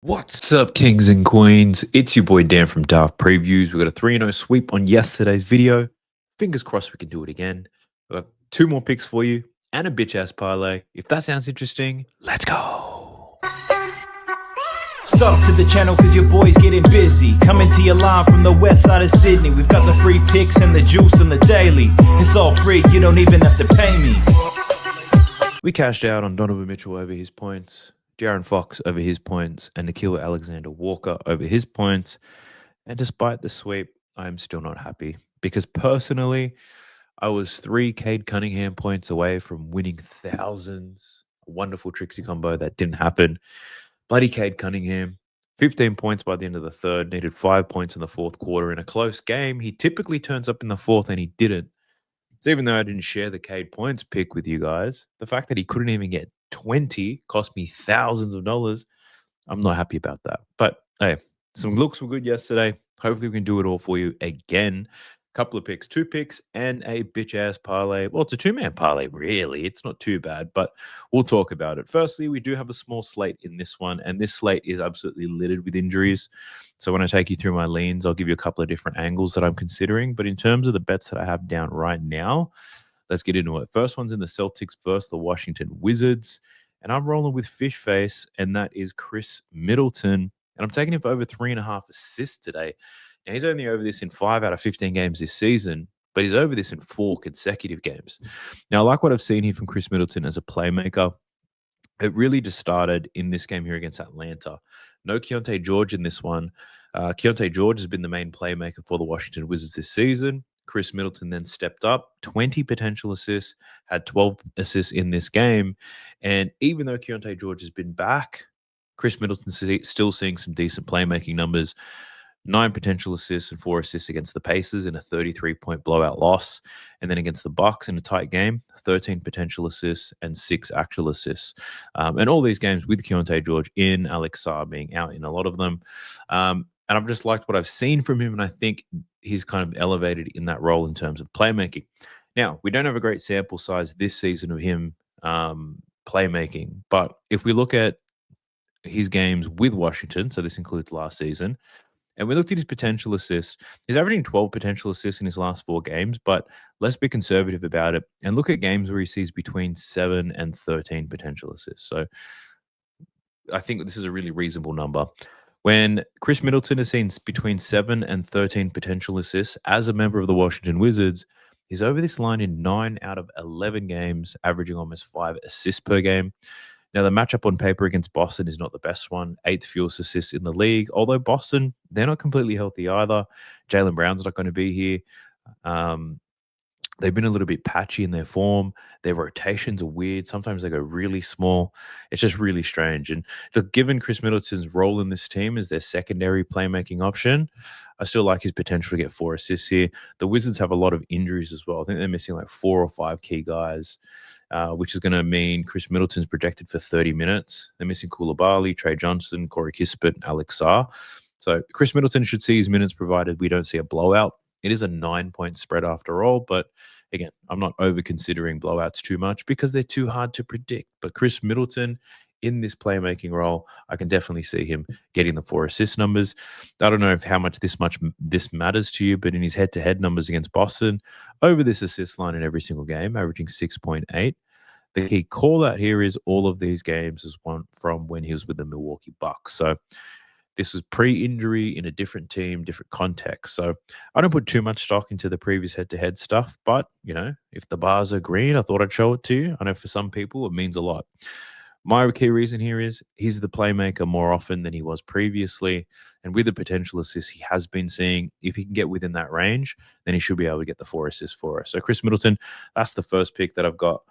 What's up, kings and queens? It's your boy Dan from Dark Previews. We got a 3-0 sweep on yesterday's video. Fingers crossed we can do it again. I got two more picks for you and a bitch ass parlay. If that sounds interesting, let's go. Sub to the channel cause your boy's getting busy. Coming to your line from the west side of Sydney. We've got the free picks and the juice on the daily. It's all free, you don't even have to pay me. We cashed out on Donovan Mitchell over his points, De'Aaron Fox over his points, and Nikhil Alexander-Walker over his points. And despite the sweep, I am still not happy because personally, I was 3 Cade Cunningham points away from winning thousands. A wonderful Trixie combo that didn't happen. Bloody Cade Cunningham, 15 points by the end of the third, needed 5 points in the fourth quarter in a close game. He typically turns up in the fourth and he didn't. So even though I didn't share the Cade points pick with you guys, the fact that he couldn't even get 20 cost me thousands of dollars. I'm not happy about that. But hey, some looks were good yesterday. Hopefully we can do it all for you again. Couple of picks, 2 picks and a bitch ass parlay. Well, it's a 2-man parlay, really. It's not too bad, but we'll talk about it. Firstly, we do have a small slate in this one, and this slate is absolutely littered with injuries. So when I take you through my leans, I'll give you a couple of different angles that I'm considering. But in terms of the bets that I have down right now, let's get into it. First one's in the Celtics versus the Washington Wizards. And I'm rolling with fish face, and that is Chris Middleton. And I'm taking him for over 3.5 assists today. Now, he's only over this in 5 out of 15 games this season, but he's over this in 4 consecutive games. Now, I like what I've seen here from Chris Middleton as a playmaker. It really just started in this game here against Atlanta. No Keontae George in this one. Keontae George has been the main playmaker for the Washington Wizards this season. Chris Middleton then stepped up, 20 potential assists, had 12 assists in this game. And even though Keontae George has been back, Chris Middleton's still seeing some decent playmaking numbers. 9 potential assists and 4 assists against the Pacers in a 33-point blowout loss. And then against the Bucks in a tight game, 13 potential assists and 6 actual assists. And all these games with Keontae George in, Alex Sarr being out in a lot of them. And I've just liked what I've seen from him, and I think he's kind of elevated in that role in terms of playmaking. Now, we don't have a great sample size this season of him playmaking, but if we look at his games with Washington, so this includes last season, and we looked at his potential assists. He's averaging 12 potential assists in his last 4 games, but let's be conservative about it and look at games where he sees between 7 and 13 potential assists. So I think this is a really reasonable number. When Chris Middleton has seen between 7 and 13 potential assists as a member of the Washington Wizards, he's over this line in 9 out of 11 games, averaging almost 5 assists per game. Now, the matchup on paper against Boston is not the best one. 8th fewest assists in the league. Although Boston, they're not completely healthy either. Jaylen Brown's not going to be here. They've been a little bit patchy in their form. Their rotations are weird. Sometimes they go really small. It's just really strange. And look, given Chris Middleton's role in this team as their secondary playmaking option, I still like his potential to get 4 assists here. The Wizards have a lot of injuries as well. I think they're missing like 4 or 5 key guys. Which is going to mean Chris Middleton's projected for 30 minutes. They're missing Koulibaly, Trey Johnson, Corey Kispert, and Alex Sarr. So Chris Middleton should see his minutes provided we don't see a blowout. It is a 9-point spread after all, but again, I'm not over considering blowouts too much because they're too hard to predict. But Chris Middleton in this playmaking role, I can definitely see him getting the 4 assist numbers. I don't know if how much this matters to you, but in his head-to-head numbers against Boston, over this assist line in every single game, averaging 6.8. The key call out here is all of these games is one from when he was with the Milwaukee Bucks. So this was pre-injury in a different team, different context. So I don't put too much stock into the previous head-to-head stuff, but, you know, if the bars are green, I thought I'd show it to you. I know for some people it means a lot. My key reason here is he's the playmaker more often than he was previously. And with the potential assists he has been seeing, if he can get within that range, then he should be able to get the 4 assists for us. So Chris Middleton, that's the first pick that I've got.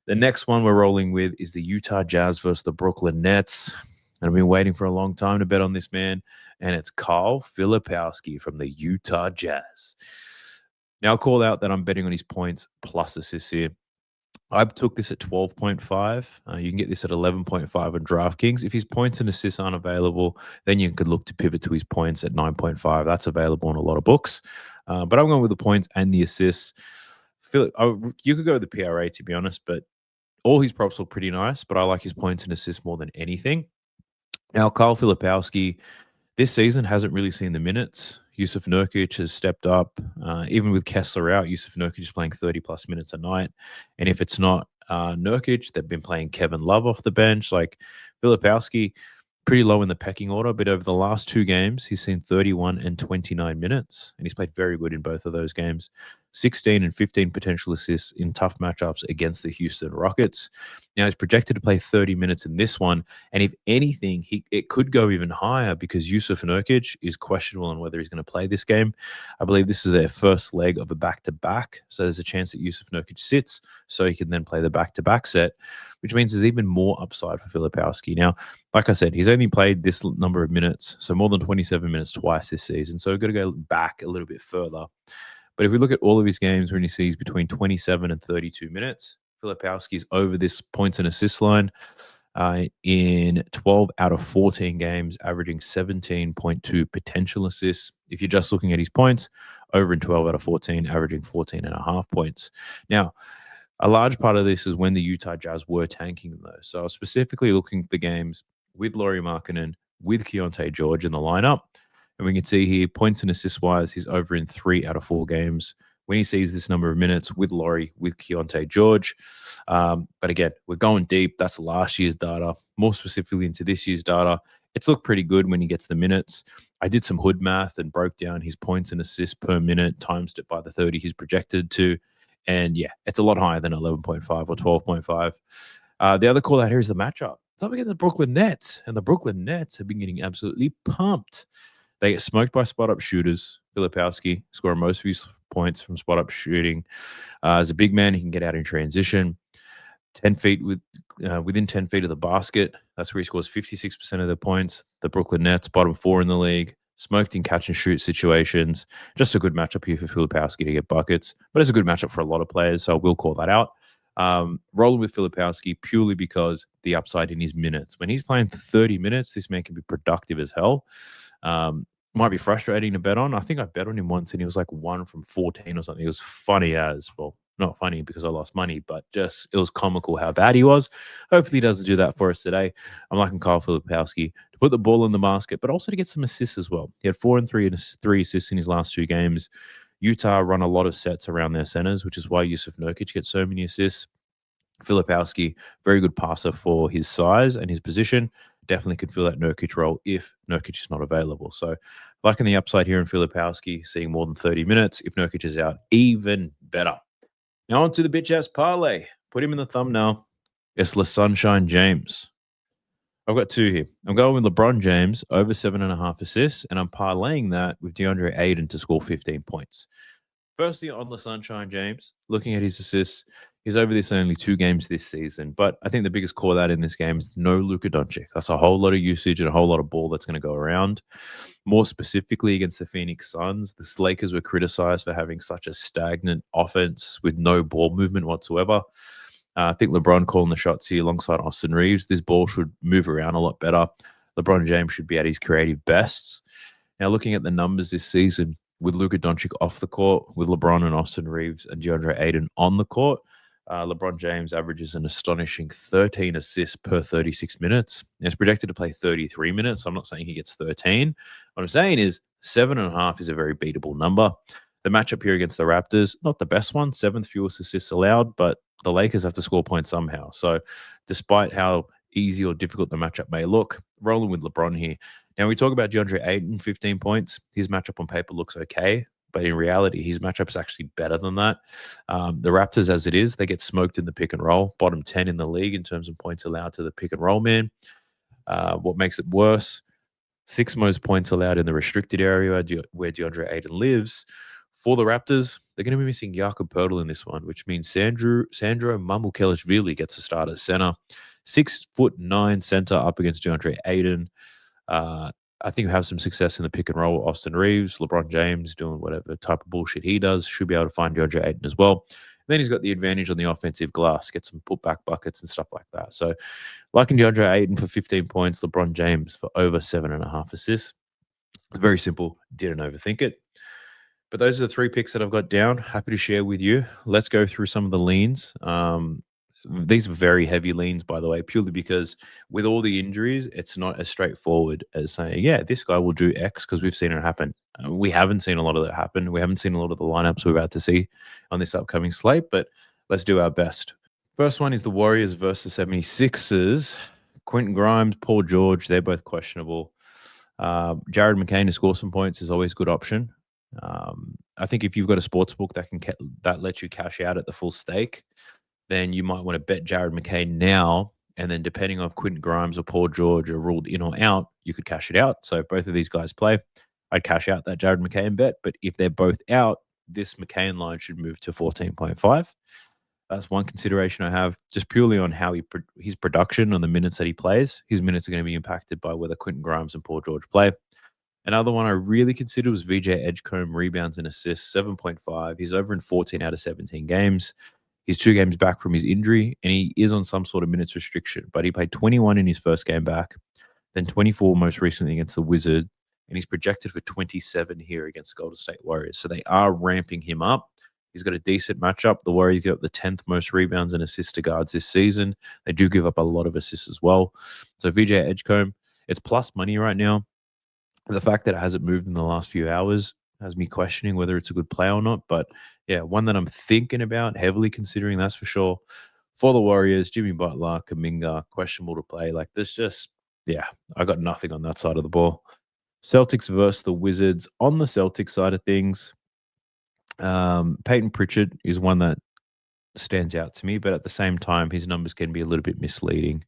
The next one we're rolling with is the Utah Jazz versus the Brooklyn Nets. And I've been waiting for a long time to bet on this man. And it's Kyle Filipowski from the Utah Jazz. Now I'll call out that I'm betting on his points plus assists here. I took this at 12.5. You can get this at 11.5 on DraftKings. If his points and assists aren't available, then you could look to pivot to his points at 9.5. That's available in a lot of books. But I'm going with the points and the assists. You could go with the PRA, to be honest, but all his props look pretty nice. But I like his points and assists more than anything. Now, Kyle Filipowski this season hasn't really seen the minutes. Yusuf Nurkic has stepped up. Even with Kessler out, Yusuf Nurkic is playing 30 plus minutes a night. And if it's not Nurkic, they've been playing Kevin Love off the bench. Like Filipowski, pretty low in the pecking order, but over the last two games, he's seen 31 and 29 minutes, and he's played very good in both of those games. 16 and 15 potential assists in tough matchups against the Houston Rockets. Now he's projected to play 30 minutes in this one, and if anything, it could go even higher because Yusuf Nurkic is questionable on whether he's going to play this game. I believe this is their first leg of a back-to-back, so there's a chance that Yusuf Nurkic sits so he can then play the back-to-back set, which means there's even more upside for Filipowski. Now, like I said, he's only played this number of minutes, so more than 27 minutes twice this season, so we've got to go back a little bit further. But if we look at all of his games when he sees between 27 and 32 minutes, Filipowski's over this points and assists line in 12 out of 14 games, averaging 17.2 potential assists. If you're just looking at his points, over in 12 out of 14, averaging 14.5 points. Now, a large part of this is when the Utah Jazz were tanking, though. So I was specifically looking at the games with Lauri Markkanen, with Keontae George in the lineup. And we can see here, points and assists wise, he's over in 3 out of 4 games when he sees this number of minutes with Laurie, with Keontae George. But again, we're going deep. That's last year's data. More specifically into this year's data, it's looked pretty good when he gets the minutes. I did some hood math and broke down his points and assists per minute, times it by the 30 he's projected to. And yeah, it's a lot higher than 11.5 or 12.5. The other call out here is the matchup. It's up against the Brooklyn Nets, and the Brooklyn Nets have been getting absolutely pumped. They get smoked by spot-up shooters. Filipowski scoring most of his points from spot-up shooting. As a big man, he can get out in transition. 10 feet within 10 feet of the basket. That's where he scores 56% of the points. The Brooklyn Nets, bottom 4 in the league. Smoked in catch and shoot situations. Just a good matchup here for Filipowski to get buckets. But it's a good matchup for a lot of players, so I will call that out. Rolling with Filipowski purely because the upside in his minutes. When he's playing 30 minutes, this man can be productive as hell. Might be frustrating to bet on. I think I bet on him once and he was like 1 from 14 or something. It was funny as well. Not funny because I lost money, but just it was comical how bad he was. Hopefully he doesn't do that for us today. I'm liking Kyle Filipowski to put the ball in the basket, but also to get some assists as well. He had 4 and 3 and 3 assists in his last 2 games. Utah run a lot of sets around their centers, which is why Yusuf Nurkic gets so many assists. Filipowski, very good passer for his size and his position. Definitely could fill that Nurkic role if Nurkic is not available. So, liking the upside here in Filipowski, seeing more than 30 minutes. If Nurkic is out, even better. Now on to the bitch ass parlay. Put him in the thumbnail. It's La Sunshine James. I've got 2 here. I'm going with LeBron James over 7.5 assists, and I'm parlaying that with DeAndre Ayton to score 15 points. Firstly, on the Sunshine James, looking at his assists, he's over this only 2 games this season. But I think the biggest call out in this game is no Luka Doncic. That's a whole lot of usage and a whole lot of ball that's going to go around. More specifically against the Phoenix Suns, the Lakers were criticized for having such a stagnant offense with no ball movement whatsoever. I think LeBron calling the shots here alongside Austin Reeves. This ball should move around a lot better. LeBron James should be at his creative best. Now, looking at the numbers this season, with Luka Doncic off the court, with LeBron and Austin Reeves and DeAndre Ayton on the court, LeBron James averages an astonishing 13 assists per 36 minutes. And it's projected to play 33 minutes. So I'm not saying he gets 13. What I'm saying is 7.5 is a very beatable number. The matchup here against the Raptors, not the best one, 7th fewest assists allowed, but the Lakers have to score points somehow. So despite how easy or difficult the matchup may look, rolling with LeBron here. Now, we talk about DeAndre Ayton, 15 points. His matchup on paper looks okay, but in reality, his matchup is actually better than that. The Raptors, as it is, they get smoked in the pick and roll, bottom 10 in the league in terms of points allowed to the pick and roll man. What makes it worse, 6th most points allowed in the restricted area where DeAndre Ayton lives. For the Raptors, they're going to be missing Jakob Poeltl in this one, which means Sandro Mamukelashvili gets to start at center. 6'9" center up against DeAndre Ayton. I think we have some success in the pick and roll with Austin Reeves, LeBron James doing whatever type of bullshit he does. Should be able to find DeAndre Ayton as well. And then he's got the advantage on the offensive glass, get some putback buckets and stuff like that. So liking DeAndre Ayton for 15 points, LeBron James for over 7.5 assists. It's very simple. Didn't overthink it. But those are the 3 picks that I've got down. Happy to share with you. Let's go through some of the leans. These are very heavy leans, by the way, purely because with all the injuries, it's not as straightforward as saying, yeah, this guy will do X because we've seen it happen. We haven't seen a lot of that happen. We haven't seen a lot of the lineups we're about to see on this upcoming slate, but let's do our best. First one is the Warriors versus 76ers. Quentin Grimes, Paul George, they're both questionable. Jared McCain to score some points is always a good option. I think if you've got a sports book that lets you cash out at the full stake, then you might want to bet Jared McCain now. And then depending on if Quentin Grimes or Paul George are ruled in or out, you could cash it out. So if both of these guys play, I'd cash out that Jared McCain bet. But if they're both out, this McCain line should move to 14.5. That's one consideration I have, just purely on how his production on the minutes that he plays. His minutes are going to be impacted by whether Quentin Grimes and Paul George play. Another one I really considered was VJ Edgecombe, rebounds and assists, 7.5. He's over in 14 out of 17 games. He's 2 games back from his injury, and he is on some sort of minutes restriction. But he played 21 in his first game back, then 24 most recently against the Wizards, and he's projected for 27 here against the Golden State Warriors. So they are ramping him up. He's got a decent matchup. The Warriors give up the 10th most rebounds and assists to guards this season. They do give up a lot of assists as well. So VJ Edgecombe, it's plus money right now. The fact that it hasn't moved in the last few hours has me questioning whether it's a good play or not. But yeah, one that I'm thinking about, heavily considering, that's for sure. For the Warriors, Jimmy Butler, Kuminga, questionable to play. Like, there's just, yeah, I got nothing on that side of the ball. Celtics versus the Wizards. On the Celtics side of things, Peyton Pritchard is one that stands out to me, but at the same time, his numbers can be a little bit misleading.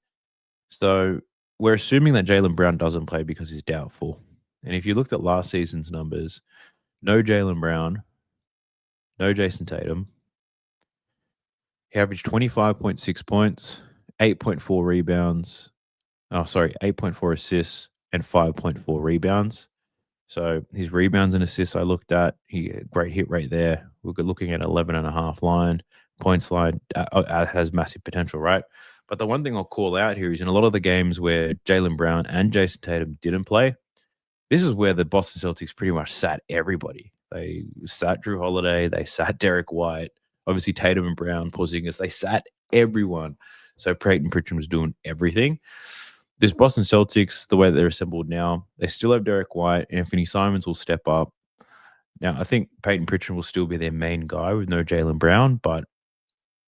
So we're assuming that Jaylen Brown doesn't play because he's doubtful. And if you looked at last season's numbers, no Jaylen Brown, no Jason Tatum. He averaged 25.6 points, 8.4 rebounds. 8.4 assists and 5.4 rebounds. So his rebounds and assists I looked at, great hit rate there. We're looking at 11.5 line, points line has massive potential, right? But the one thing I'll call out here is in a lot of the games where Jaylen Brown and Jason Tatum didn't play, this is where the Boston Celtics pretty much sat everybody. They sat Drew Holiday, they sat Derek White, obviously Tatum and Brown, Porzingis, they sat everyone. So Peyton Pritchard was doing everything. This Boston Celtics, the way that they're assembled now, they still have Derek White. Anthony Simons will step up. Now, I think Peyton Pritchard will still be their main guy with no Jaylen Brown, but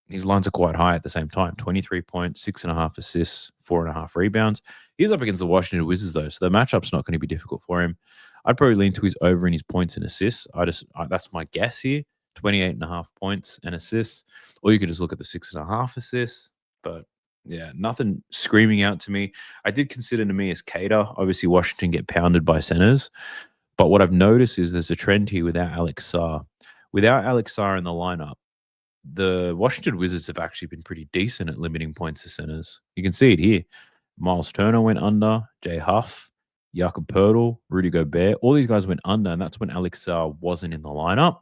his lines are quite high at the same time. 23 points, 6.5 assists, 4.5 rebounds. He's up against the Washington Wizards, though, so the matchup's not going to be difficult for him. I'd probably lean to his over in his points and assists. That's my guess here. 28.5 points and assists. Or you could just look at the 6.5 assists. But yeah, nothing screaming out to me. I did consider Neemias Queta. Obviously, Washington get pounded by centers. But what I've noticed is there's a trend here without Alex Sarr. Without Alex Sarr in the lineup, the Washington Wizards have actually been pretty decent at limiting points to centers. You can see it here. Miles Turner went under, Jay Huff, Jakob Poeltl, Rudy Gobert. All these guys went under, and that's when Alex Sarr wasn't in the lineup.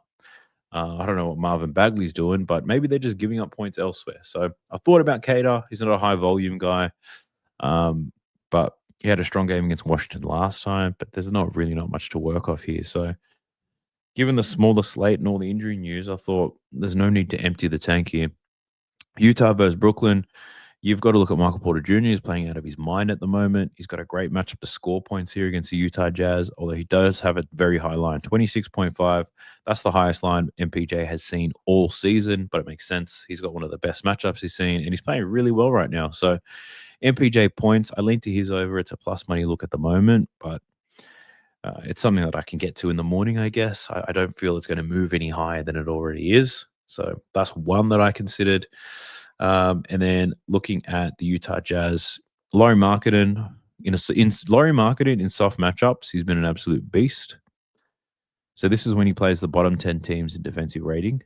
I don't know what Marvin Bagley's doing, but maybe they're just giving up points elsewhere. So I thought about Queta. He's not a high volume guy, but he had a strong game against Washington last time, but there's not much to work off here. So given the smaller slate and all the injury news, I thought there's no need to empty the tank here. Utah versus Brooklyn. You've got to look at Michael Porter Jr. He's playing out of his mind at the moment. He's got a great matchup to score points here against the Utah Jazz, although he does have a very high line, 26.5. That's the highest line MPJ has seen all season, but it makes sense. He's got one of the best matchups he's seen, and he's playing really well right now. So MPJ points, I lean to his over. It's a plus money look at the moment, but it's something that I can get to in the morning, I guess. I don't feel it's going to move any higher than it already is. So that's one that I considered. And then looking at the Utah Jazz, Lauri Markkanen in soft matchups, he's been an absolute beast. So this is when he plays the bottom 10 teams in defensive rating.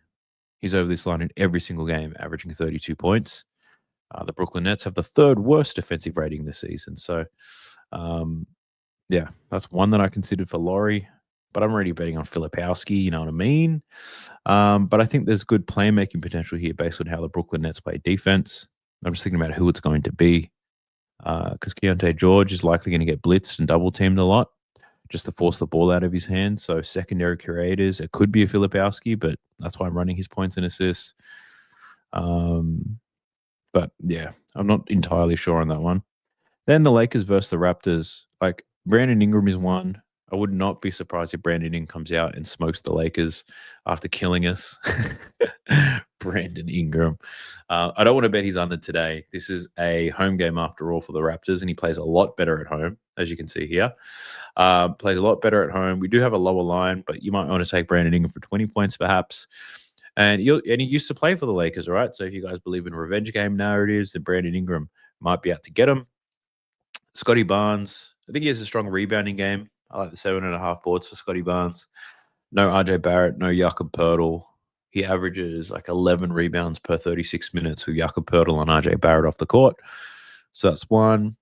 He's over this line in every single game, averaging 32 points. The Brooklyn Nets have the third worst defensive rating this season. So, yeah, that's one that I considered for Lauri. But I'm already betting on Filipowski, you know what I mean? But I think there's good playmaking potential here based on how the Brooklyn Nets play defense. I'm just thinking about who it's going to be. Because Keontae George is likely going to get blitzed and double-teamed a lot just to force the ball out of his hands. So secondary curators, it could be a Filipowski, but that's why I'm running his points and assists. But yeah, I'm not entirely sure on that one. Then the Lakers versus the Raptors. Like, Brandon Ingram is one. I would not be surprised if Brandon Ingram comes out and smokes the Lakers after killing us. Brandon Ingram. I don't want to bet he's under today. This is a home game after all for the Raptors, and he plays a lot better at home, as you can see here. Plays a lot better at home. We do have a lower line, but you might want to take Brandon Ingram for 20 points perhaps. And he used to play for the Lakers, all right? So if you guys believe in revenge game narratives, then Brandon Ingram might be out to get him. Scotty Barnes, I think he has a strong rebounding game. I like the 7.5 boards for Scotty Barnes. No RJ Barrett, no Jakob Poeltl. He averages like 11 rebounds per 36 minutes with Jakob Poeltl and RJ Barrett off the court. So that's one.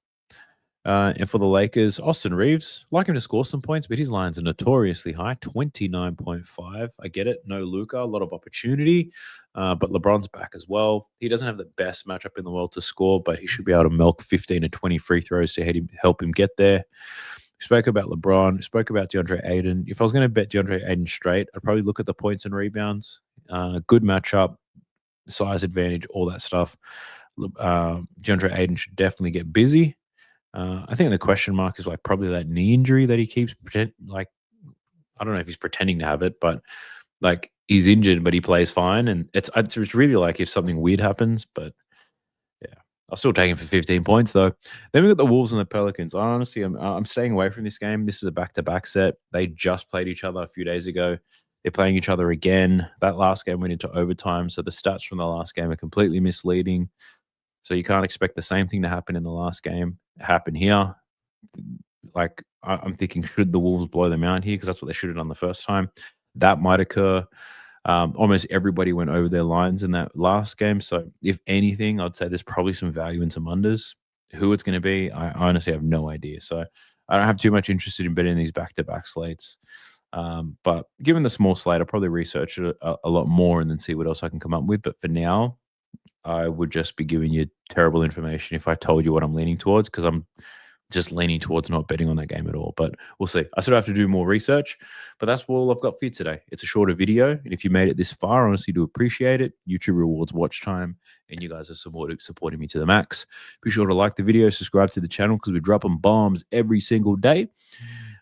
And for the Lakers, Austin Reeves, like him to score some points, but his lines are notoriously high, 29.5. I get it. No Luka, a lot of opportunity, but LeBron's back as well. He doesn't have the best matchup in the world to score, but he should be able to milk 15 to 20 free throws to help him get there. We spoke about LeBron. We spoke about DeAndre Ayton. If I was going to bet DeAndre Ayton straight, I'd probably look at the points and rebounds. Good matchup, size advantage, all that stuff. DeAndre Ayton should definitely get busy. I think the question mark is like probably that knee injury that he keeps like, I don't know if he's pretending to have it, but like he's injured, but he plays fine. And it's really like if something weird happens, but yeah, I'll still take him for 15 points though. Then we got the Wolves and the Pelicans. Honestly, I'm staying away from this game. This is a back-to-back set. They just played each other a few days ago. They're playing each other again. That last game went into overtime. So the stats from the last game are completely misleading. So you can't expect the same thing to happen in the last game happen here. Like, I'm thinking, should the Wolves blow them out here? Because that's what they should have done the first time. That might occur. Almost everybody went over their lines in that last game. So if anything, I'd say there's probably some value in some unders. Who it's going to be, I honestly have no idea. So I don't have too much interest in betting these back-to-back slates. But given the small slate, I'll probably research it a lot more and then see what else I can come up with. But for now, I would just be giving you terrible information if I told you what I'm leaning towards, because I'm just leaning towards not betting on that game at all. But we'll see. I sort of have to do more research, but that's all I've got for you today. It's a shorter video, and if you made it this far, honestly do appreciate it. YouTube rewards watch time, and you guys are supporting me to the max. Be sure to like the video, subscribe to the channel, because we're dropping bombs every single day.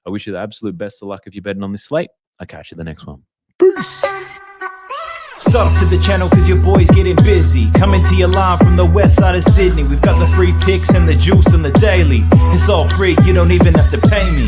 I wish you the absolute best of luck if you're betting on this slate. I'll catch you in the next one. Peace. Sub to the channel cause your boy's getting busy. Coming to your line from the west side of Sydney. We've got the free picks and the juice on the daily. It's all free, you don't even have to pay me.